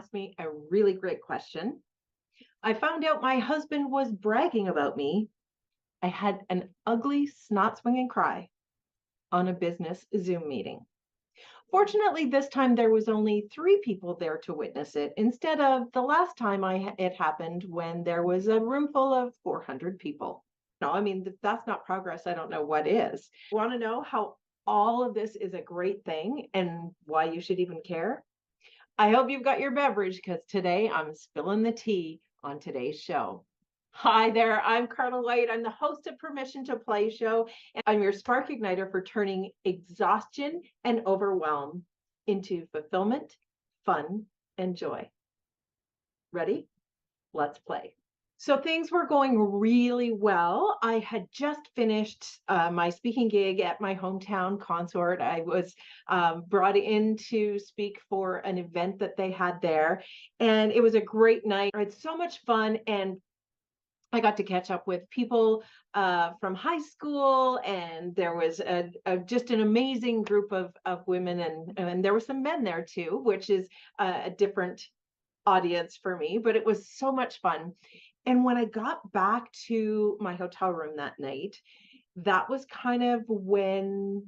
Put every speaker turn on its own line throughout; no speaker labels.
asked me a really great question. I found out my husband was bragging about me. I had an ugly snot swinging cry on a business Zoom meeting. Fortunately, this time there was only 3 people there to witness it instead of the last time it happened when there was a room full of 400 people. No, I mean, if that's not progress, I don't know what is. Want to know how all of this is a great thing and why you should even care? I hope you've got your beverage because today I'm spilling the tea on today's show. Hi there, I'm Carla White. I'm the host of Permission to Play show, and I'm your spark igniter for turning exhaustion and overwhelm into fulfillment, fun, and joy. Ready? Let's play. So things were going really well. I had just finished my speaking gig at my hometown consort. I was brought in to speak for an event that they had there, and it was a great night. I had so much fun, and I got to catch up with people from high school, and there was just an amazing group of women, and there were some men there too, which is a different audience for me, but it was so much fun. And when I got back to my hotel room that night, that was kind of when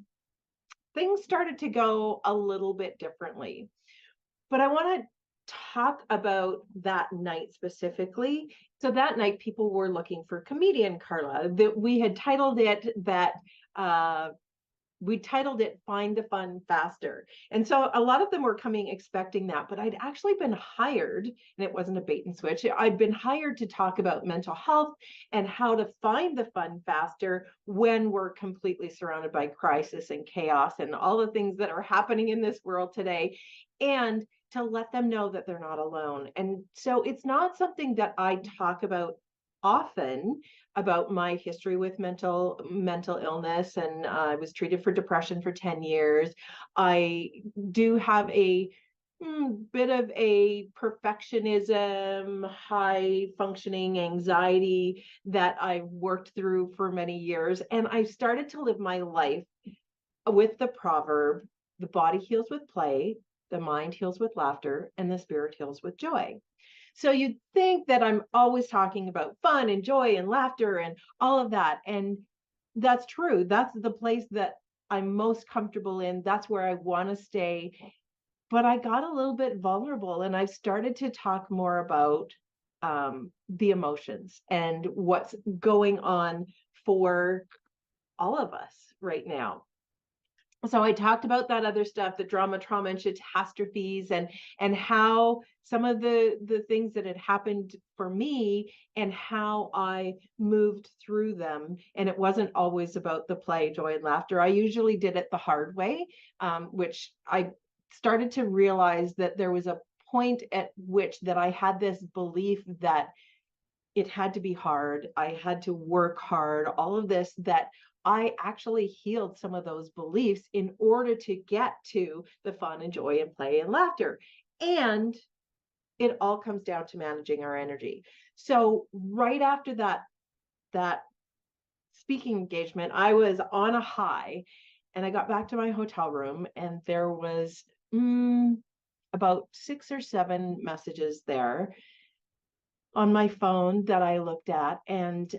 things started to go a little bit differently. But I want to talk about that night specifically. So that night, people were looking for comedian Carla. That we had titled it that we titled it Find the Fun Faster. And so a lot of them were coming expecting that, but I'd actually been hired, and it wasn't a bait and switch. I'd been hired to talk about mental health and how to find the fun faster when we're completely surrounded by crisis and chaos and all the things that are happening in this world today, and to let them know that they're not alone. And so it's not something that I talk about often, about my history with mental illness, and I was treated for depression for 10 years. I do have a bit of a perfectionism, high functioning anxiety that I worked through for many years, and I started to live my life with the proverb, the body heals with play, the mind heals with laughter, and the spirit heals with joy. So you'd think that I'm always talking about fun and joy and laughter and all of that. And that's true. That's the place that I'm most comfortable in. That's where I want to stay. But I got a little bit vulnerable, and I started to talk more about the emotions and what's going on for all of us right now. So I talked about that other stuff, the drama, trauma, and shitastrophies, and how some of the things that had happened for me and how I moved through them. And it wasn't always about the play, joy, and laughter. I usually did it the hard way, which I started to realize that there was a point at which that I had this belief that it had to be hard. I had to work hard, all of this, that I actually healed some of those beliefs in order to get to the fun and joy and play and laughter. And it all comes down to managing our energy. So right after that speaking engagement, I was on a high, and I got back to my hotel room, and there was about 6 or 7 messages there on my phone that I looked at, and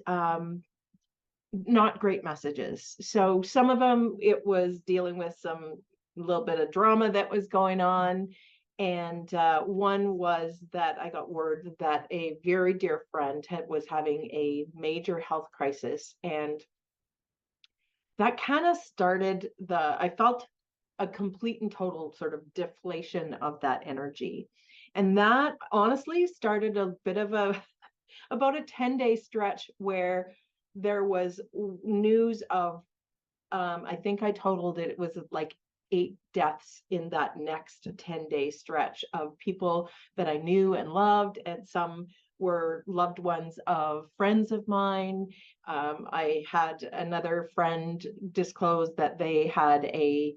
not great messages. So some of them, it was dealing with some little bit of drama that was going on. And one was that I got word that a very dear friend was having a major health crisis. And that kind of started I felt a complete and total sort of deflation of that energy. And that honestly started a bit of about a 10-day stretch where there was news of, I think I totaled it, it was like 8 deaths in that next 10-day stretch of people that I knew and loved, and some were loved ones of friends of mine. I had another friend disclose that they had a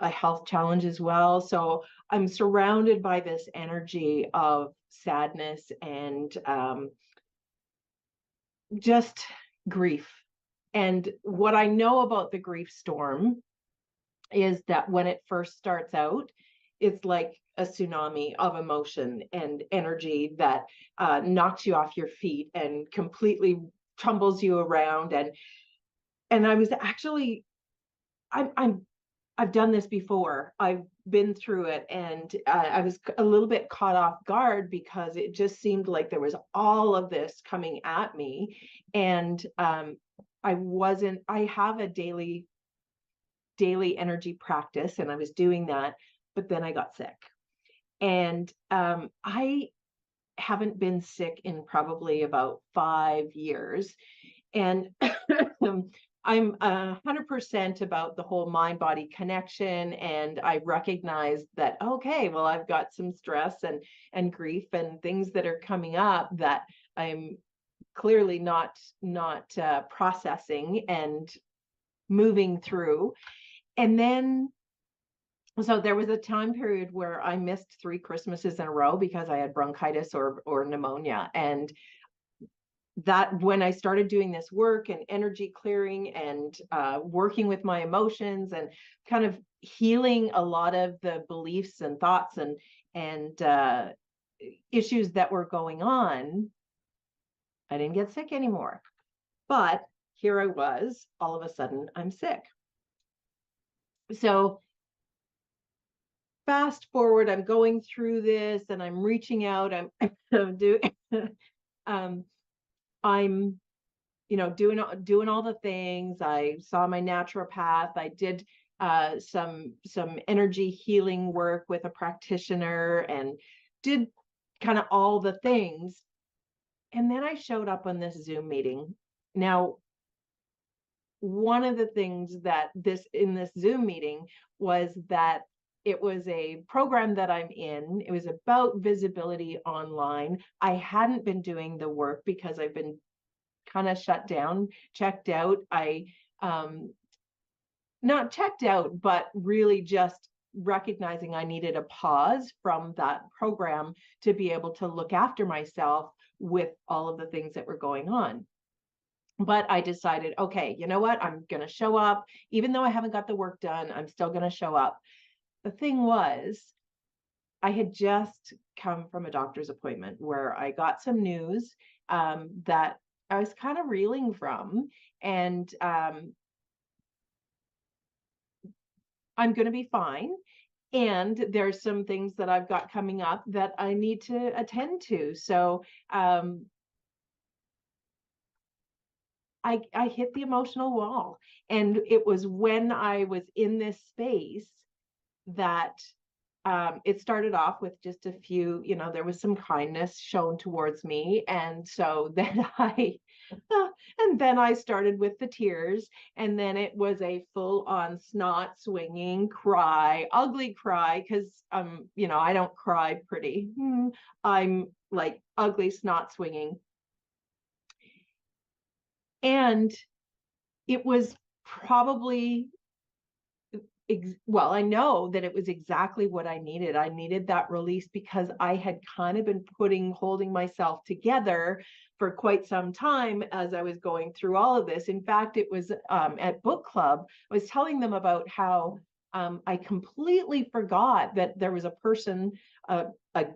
health challenge as well. So I'm surrounded by this energy of sadness and just grief. And what I know about the grief storm is that when it first starts out, it's like a tsunami of emotion and energy that knocks you off your feet and completely tumbles you around. And I was actually, I'm I've done this before. I've been through it, and I was a little bit caught off guard because it just seemed like there was all of this coming at me, and I wasn't. I have a daily energy practice, and I was doing that, but then I got sick, and I haven't been sick in probably about 5 years, and I'm 100% about the whole mind body connection. And I recognize that, okay, well, I've got some stress and grief and things that are coming up that I'm clearly not processing and moving through. And then, so there was a time period where I missed 3 Christmases in a row because I had bronchitis or pneumonia. And that when I started doing this work and energy clearing and working with my emotions and kind of healing a lot of the beliefs and thoughts and issues that were going on, I didn't get sick anymore. But here I was, all of a sudden, I'm sick. So fast forward, I'm going through this and I'm reaching out. I'm doing, I'm doing all the things. I saw my naturopath. I did some energy healing work with a practitioner and did kind of all the things. And then I showed up on this Zoom meeting. Now, one of the things that in this Zoom meeting was that it was a program that I'm in. It was about visibility online. I hadn't been doing the work because I've been kind of shut down, checked out. I not checked out, but really just recognizing I needed a pause from that program to be able to look after myself with all of the things that were going on. But I decided, okay, you know what? I'm going to show up. Even though I haven't got the work done, I'm still going to show up. The thing was, I had just come from a doctor's appointment where I got some news that I was kind of reeling from. And I'm going to be fine. And there's some things that I've got coming up that I need to attend to. So I hit the emotional wall. And it was when I was in this space that it started off with just a few, there was some kindness shown towards me. And so then I started with the tears, and then it was a full on snot swinging cry, ugly cry, because I don't cry pretty. I'm like ugly snot swinging. And it was probably well, I know that it was exactly what I needed. I needed that release because I had kind of been holding myself together for quite some time as I was going through all of this. In fact, it was at book club, I was telling them about how I completely forgot that there was a person, a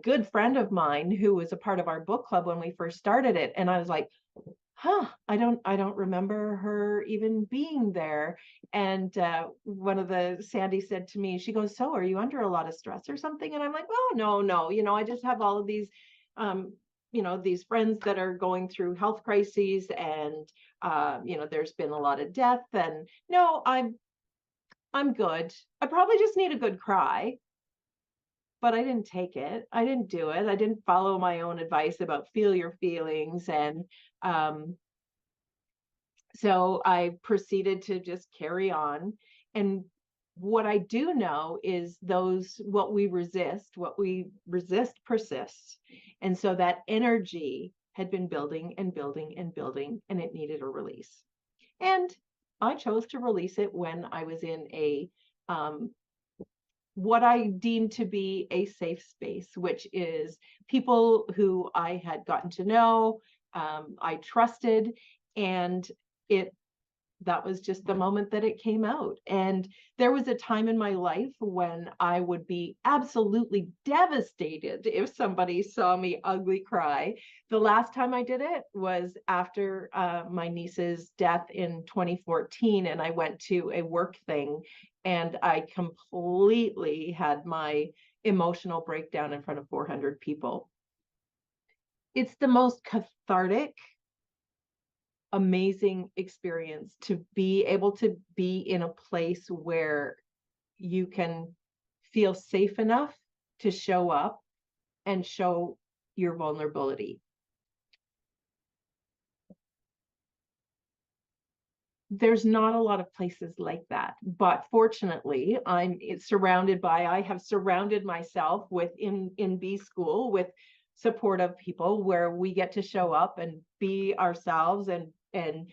good friend of mine who was a part of our book club when we first started it. And I was like, I don't remember her even being there. And one of Sandy said to me, she goes, so are you under a lot of stress or something? And I'm like, oh, no, I just have all of these these friends that are going through health crises, and there's been a lot of death, and no, I'm good. I probably just need a good cry. But I didn't take it. I didn't do it. I didn't follow my own advice about feel your feelings. And so I proceeded to just carry on. And what I do know is what we resist persists. And so that energy had been building and building and building, and it needed a release. And I chose to release it when I was in what I deemed to be a safe space, which is people who I had gotten to know, I trusted, and that was just the moment that it came out. And there was a time in my life when I would be absolutely devastated if somebody saw me ugly cry. The last time I did it was after my niece's death in 2014, and I went to a work thing, and I completely had my emotional breakdown in front of 400 people. It's the most cathartic, amazing experience to be able to be in a place where you can feel safe enough to show up and show your vulnerability. There's not a lot of places like that, but fortunately I have surrounded myself with in B school with supportive people where we get to show up and be ourselves and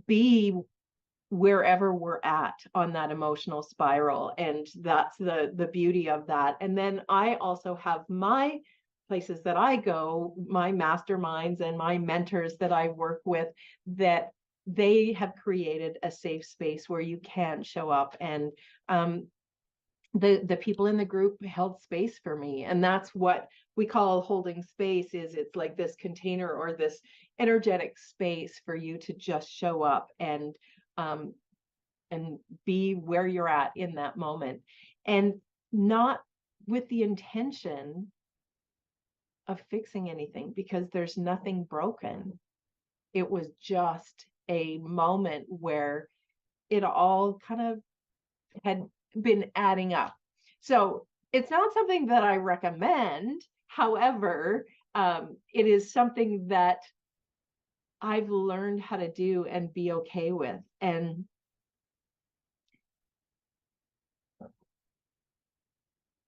be wherever we're at on that emotional spiral. And that's the beauty of that. And then I also have my places that I go, my masterminds and my mentors that I work with, that they have created a safe space where you can show up. And the people in the group held space for me, and that's what we call holding space. Is it's like this container or this energetic space for you to just show up and be where you're at in that moment, and not with the intention of fixing anything, because there's nothing broken. It was just a moment where it all kind of had been adding up. So it's not something that I recommend. However, it is something that I've learned how to do and be okay with. And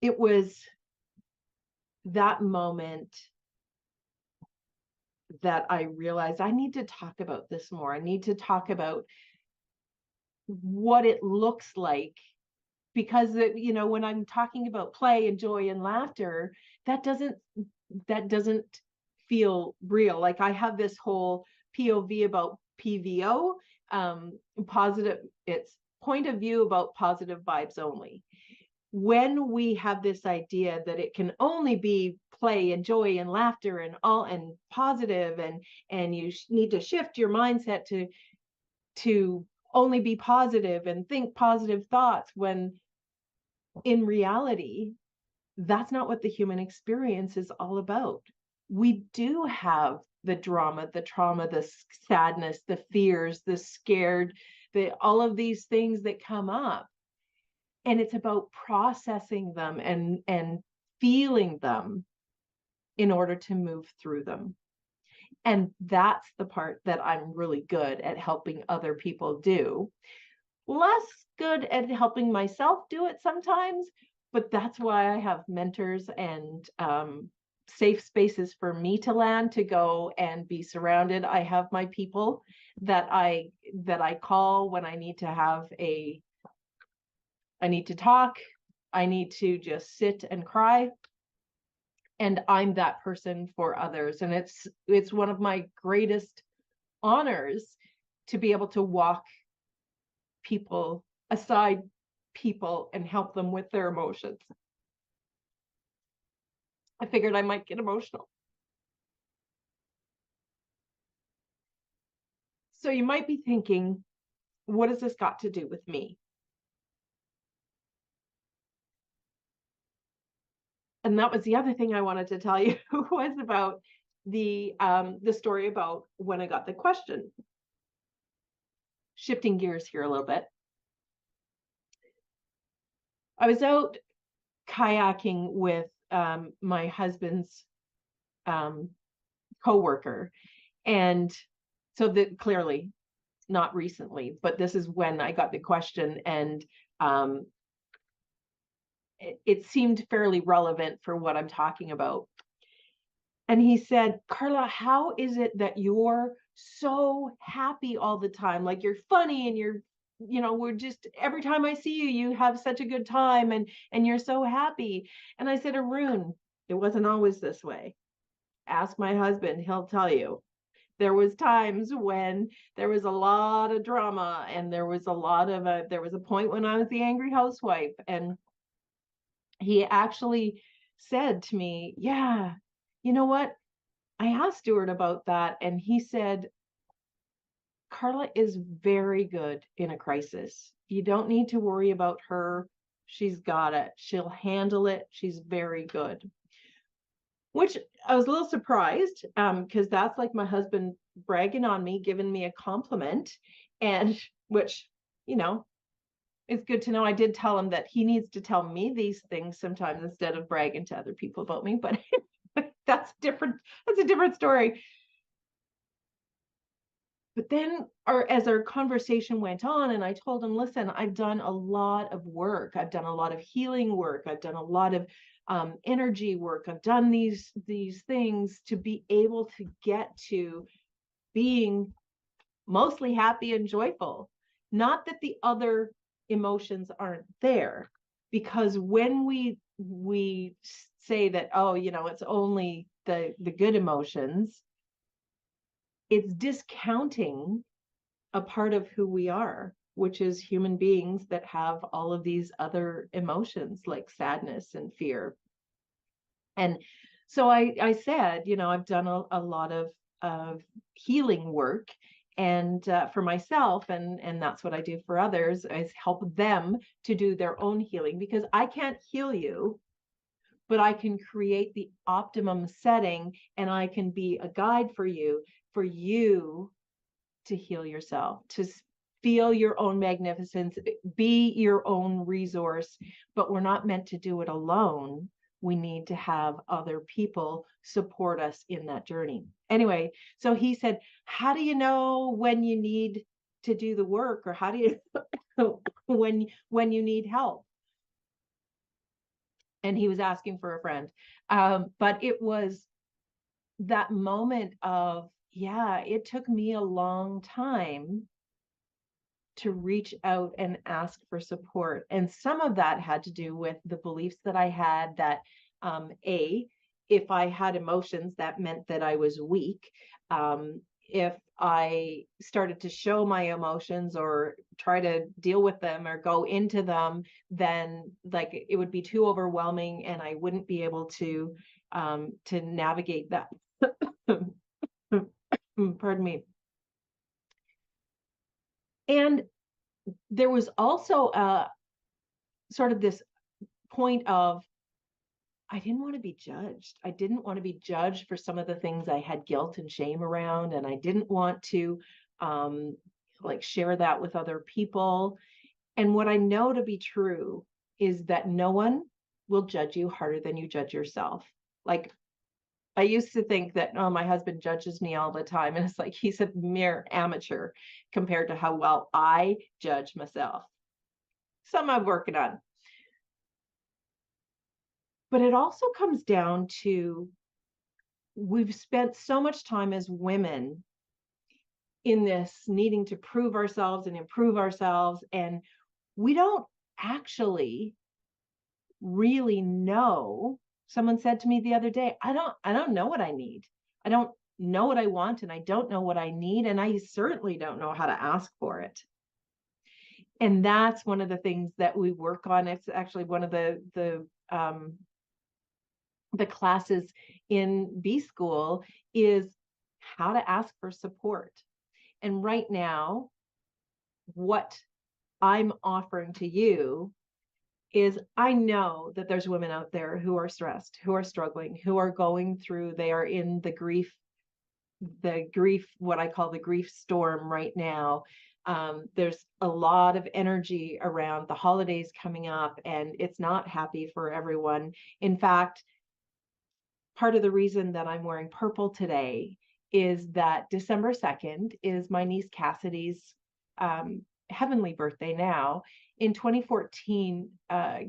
it was that moment that I realized I need to talk about this more. I need to talk about what it looks like, because when I'm talking about play and joy and laughter, that doesn't feel real. Like I have this whole POV about PVO, positive, it's point of view about positive vibes only. When we have this idea that it can only be play and joy and laughter and all and positive, and you need to shift your mindset to only be positive and think positive thoughts, when in reality that's not what the human experience is all about. We do have the drama, the trauma, the sadness, the fears, the scared, all of these things that come up. And it's about processing them and feeling them in order to move through them. And that's the part that I'm really good at helping other people do. Less good at helping myself do it sometimes, but that's why I have mentors and safe spaces for me to land, to go and be surrounded. I have my people that I call when I need to I need to talk, I need to just sit and cry, and I'm that person for others. And it's one of my greatest honors to be able to walk people aside people and help them with their emotions. I figured I might get emotional. So you might be thinking, what has this got to do with me? And that was the other thing I wanted to tell you was about the story about when I got the question. Shifting gears here a little bit. I was out kayaking with my husband's co-worker, and so that clearly not recently, but this is when I got the question, and it seemed fairly relevant for what I'm talking about. And he said, Carla, how is it that you're so happy all the time? Like you're funny and we're just, every time I see you, you have such a good time and you're so happy. And I said, Arun, it wasn't always this way. Ask my husband, he'll tell you. There was times when there was a lot of drama, and there was a point when I was the angry housewife, and he actually said to me, yeah, you know what? I asked Stuart about that, and he said, Carla is very good in a crisis. You don't need to worry about her. She's got it. She'll handle it. She's very good. Which I was a little surprised, because that's like my husband bragging on me, giving me a compliment, and which, you know, it's good to know. I did tell him that he needs to tell me these things sometimes instead of bragging to other people about me, but that's a different story. But then as our conversation went on, and I told him, listen, I've done a lot of work. I've done a lot of healing work. I've done a lot of energy work. I've done these things to be able to get to being mostly happy and joyful. Not that the other emotions aren't there, because when we say that, oh, it's only the good emotions, it's discounting a part of who we are, which is human beings that have all of these other emotions like sadness and fear. And so I said, I've done a lot of healing work, and for myself, and that's what I do for others, is help them to do their own healing, because I can't heal you, but I can create the optimum setting, and I can be a guide for you to heal yourself, to feel your own magnificence, be your own resource. But we're not meant to do it alone. We need to have other people support us in that journey. Anyway, so he said, how do you know when you need to do the work, or how do you when you need help? And he was asking for a friend. But it was that moment of, yeah, it took me a long time to reach out and ask for support. And some of that had to do with the beliefs that I had that, if I had emotions, that meant that I was weak. If I started to show my emotions or try to deal with them or go into them, then like it would be too overwhelming, and I wouldn't be able to navigate that. Pardon me. And there was also sort of this point of, I didn't want to be judged. I didn't want to be judged for some of the things I had guilt and shame around, and I didn't want to like share that with other people. And what I know to be true is that no one will judge you harder than you judge yourself. Like, I used to think that, oh, my husband judges me all the time, and it's like he's a mere amateur compared to how well I judge myself. Some I'm working on. But it also comes down to, we've spent so much time as women in this needing to prove ourselves and improve ourselves, and we don't actually really know. Someone said to me the other day, I don't know what I need. I don't know what I want, and I don't know what I need, and I certainly don't know how to ask for it. And that's one of the things that we work on. It's actually one of the classes in B School, is how to ask for support. And right now, what I'm offering to you is, I know that there's women out there who are stressed, who are struggling, who are going through, they are in the grief, what I call the grief storm right now. There's a lot of energy around the holidays coming up, and it's not happy for everyone. In fact, part of the reason that I'm wearing purple today is that December 2nd is my niece Cassidy's heavenly birthday now. In 2014,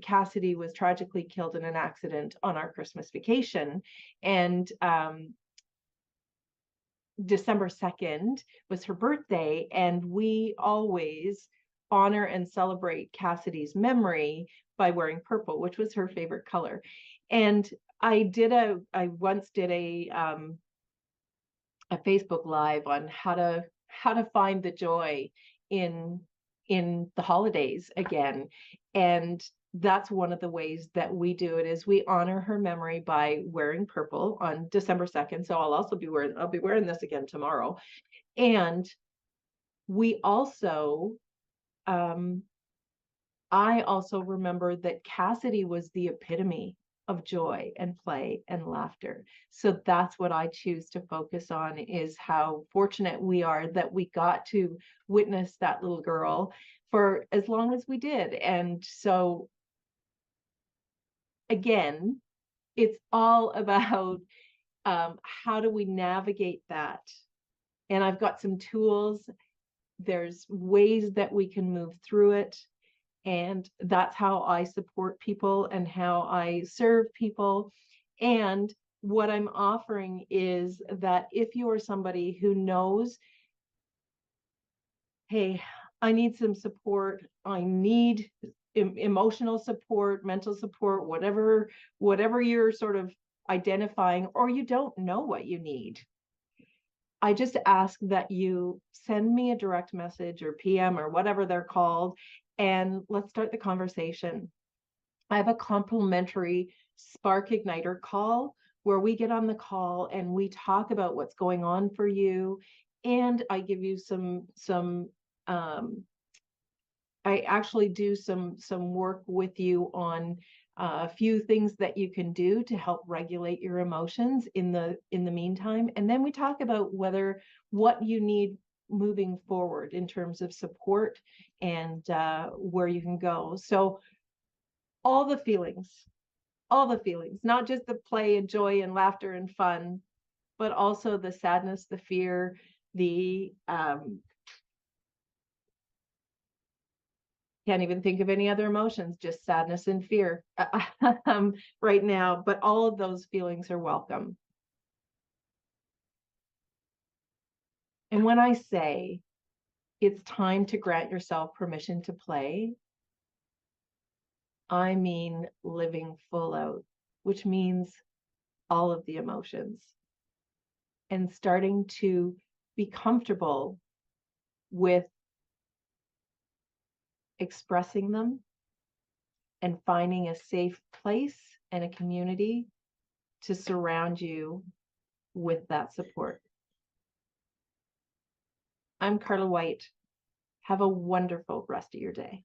Cassidy was tragically killed in an accident on our Christmas vacation. And December 2nd was her birthday, and we always honor and celebrate Cassidy's memory by wearing purple, which was her favorite color. And I once did a Facebook Live on how to find the joy in the holidays again. And that's one of the ways that we do it, is we honor her memory by wearing purple on December 2nd. So I'll be wearing this again tomorrow. And we also I also remember that Cassidy was the epitome of joy and play and laughter. So that's what I choose to focus on, is how fortunate we are that we got to witness that little girl for as long as we did. And so again, it's all about how do we navigate that? And I've got some tools. There's ways that we can move through it. And that's how I support people and how I serve people. And what I'm offering is that if you are somebody who knows, hey, I need some support, I need emotional support, mental support, whatever you're sort of identifying, or you don't know what you need, I just ask that you send me a direct message or PM or whatever they're called, and let's start the conversation. I have a complimentary Spark Igniter call where we get on the call and we talk about what's going on for you. And I give you I actually do some work with you on a few things that you can do to help regulate your emotions in the meantime. And then we talk about what you need moving forward in terms of support and where you can go. So all the feelings, not just the play and joy and laughter and fun, but also the sadness, the fear, the can't even think of any other emotions, just sadness and fear right now. But all of those feelings are welcome. And when I say it's time to grant yourself permission to play, I mean living full out, which means all of the emotions, and starting to be comfortable with expressing them and finding a safe place and a community to surround you with that support. I'm Carla White. Have a wonderful rest of your day.